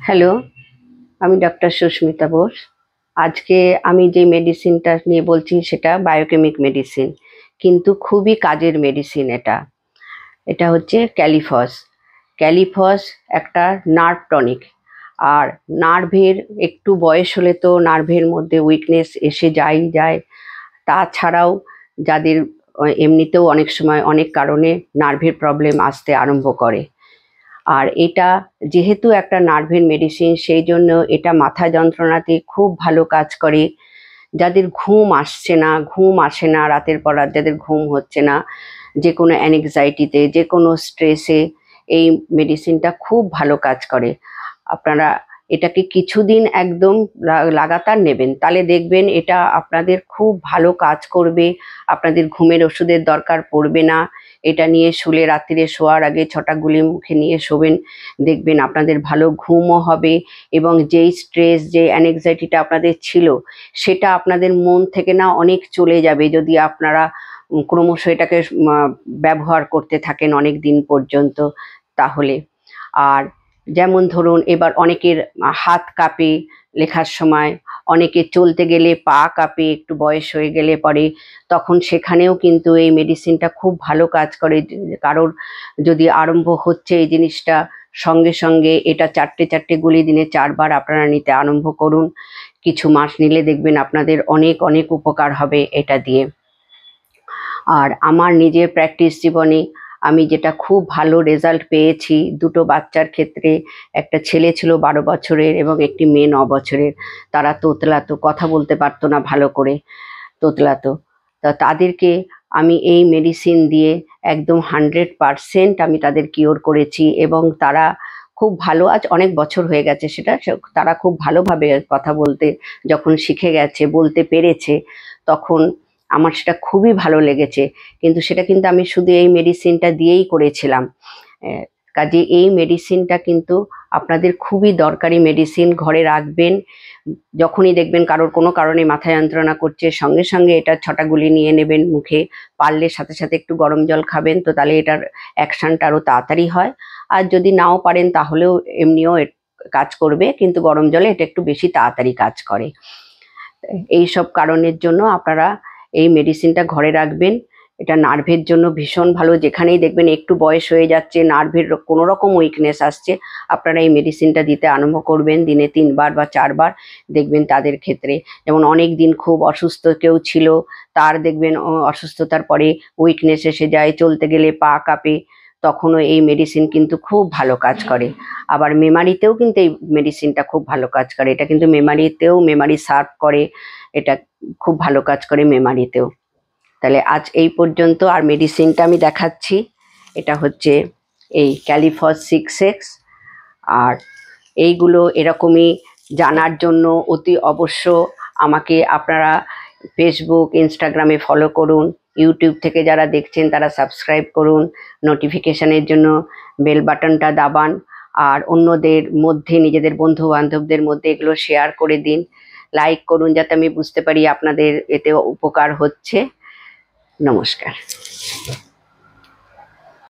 Hello, আমি doctor Susmita Bose. আজকে আমি যে মেডিসিনটা নিয়ে বলছি সেটা বায়োকেমিক মেডিসিন, কিন্তু খুবই কাজের মেডিসিন এটা। এটা হচ্ছে ক্যালিফস। ক্যালিফস একটা নার্ভ টনিক। আর নার্ভের একটু বয়স হলে তো নার্ভের মধ্যে উইকনেস এসে যায়। তাছাড়াও যাদের এমনিতেও অনেক সময় অনেক কারণে নার্ভের প্রবলেম আসতে আরম্ভ করে। আর এটা যেহেতু একটা নার্ভের মেডিসিন, সেই জন্য এটা মাথা যন্ত্রণাতে খুব ভালো কাজ করে। যাদের ঘুম আসে না রাতের পর রাত, যাদের ঘুম হচ্ছে না, যে কোনো অ্যাংজাইটিতে, যে কোনো স্ট্রেসে এই মেডিসিনটা খুব ভালো কাজ করে। আপনারা এটাকে কিছুদিন একদম লাগাতার নেবেন, তাহলে দেখবেন এটা আপনাদের খুব ভালো কাজ করবে। আপনাদের ঘুমের ওষুধের দরকার পড়বে না। এটা নিয়ে শুলে রাত্রিরে শোয়ার আগে 6টা গুলি মুখে নিয়ে শোবেন, দেখবেন আপনাদের ভালো ঘুমও হবে। এবং যেই স্ট্রেস, যে অ্যাংজাইটিটা আপনাদের ছিল, সেটা আপনাদের মন থেকে না অনেক চলে যাবে যদি আপনারা ক্রমশ এটাকে ব্যবহার করতে থাকেন অনেক দিন পর্যন্ত। তাহলে আর যেমন ধরুন, এবার অনেকের হাত কাঁপে লেখার সময়, অনেকে চলতে গেলে পা কাঁপে একটু বয়স হয়ে গেলে পরে, তখন সেখানেও কিন্তু এই মেডিসিনটা খুব ভালো কাজ করে। কারোর যদি আরম্ভ হচ্ছে এই জিনিসটা, সঙ্গে সঙ্গে এটা 4টে গুলি দিনে 4বার আপনারা নিতে আরম্ভ করুন। কিছু মাস নিলে দেখবেন আপনাদের অনেক অনেক উপকার হবে এটা দিয়ে। আর আমার নিজের প্র্যাকটিস জীবনে আমি যেটা খুব ভালো রেজাল্ট পেয়েছি, 2টো বাচ্চার ক্ষেত্রে, একটা ছেলে ছিল 12 বছরের এবং একটি মেয়ে 9 বছরের। তারা তোতলাতো, কথা বলতে পারতো না ভালো করে, তোতলাতো। তা তাদেরকে আমি এই মেডিসিন দিয়ে একদম 100% আমি তাদের কিওর করেছি। এবং তারা খুব ভালো, আজ অনেক বছর হয়ে গেছে সেটা, তারা খুব ভালোভাবে কথা বলতে যখন শিখে গেছে, বলতে পেরেছে, তখন আমার সেটা খুবই ভালো লেগেছে। কিন্তু সেটা কিন্তু আমি শুধু এই মেডিসিনটা দিয়েই করেছিলাম। কাজে এই মেডিসিনটা কিন্তু আপনাদের খুবই দরকারি মেডিসিন, ঘরে রাখবেন। যখনই দেখবেন কারোর কোনো কারণে মাথা যন্ত্রণা করছে, সঙ্গে সঙ্গে এটা 6টা গুলি নিয়ে নেবেন মুখে। পারলে সাথে সাথে একটু গরম জল খাবেন, তো তাহলে এটার অ্যাকশনটা আরও তাড়াতাড়ি হয়। আর যদি নাও পারেন তাহলেও এমনিও কাজ করবে, কিন্তু গরম জলে এটা একটু বেশি তাড়াতাড়ি কাজ করে। এই সব কারণের জন্য আপনারা এই মেডিসিনটা ঘরে রাখবেন। এটা নার্ভের জন্য ভীষণ ভালো। যেখানেই দেখবেন একটু বয়স হয়ে যাচ্ছে, নার্ভের কোনো রকম উইকনেস আসছে, আপনারা এই মেডিসিনটা দিতে আরম্ভ করবেন দিনে 3বার বা 4বার। দেখবেন তাদের ক্ষেত্রে, যেমন অনেক দিন খুব অসুস্থ কেউ ছিল, তার দেখবেন অসুস্থতার পরে উইকনেস এসে যায়, চলতে গেলে পা কাঁপে, তখনও এই মেডিসিন কিন্তু খুব ভালো কাজ করে। আবার মেমারিতেও কিন্তু এই মেডিসিনটা খুব ভালো কাজ করে। এটা কিন্তু মেমারি সার্ভ করে, এটা খুব ভালো কাজ করে মেমারিতেও। তাহলে আজ এই পর্যন্ত। আর মেডিসিনটা আমি দেখাচ্ছি, এটা হচ্ছে এই ক্যালিফস 6X। আর এইগুলো এরকমই জানার জন্য অতি অবশ্য আমাকে আপনারা ফেসবুক, ইনস্টাগ্রামে ফলো করুন। ইউটিউব থেকে যারা দেখছেন তারা সাবস্ক্রাইব করুন, নোটিফিকেশানের জন্য বেল বাটনটা দাবান। আর অন্যদের মধ্যে, নিজেদের বন্ধু বান্ধবদের মধ্যে এগুলো শেয়ার করে দিন, লাইক করুন, যাতে আমি বুঝতে পারি আপনাদের এতে উপকার হচ্ছে। নমস্কার।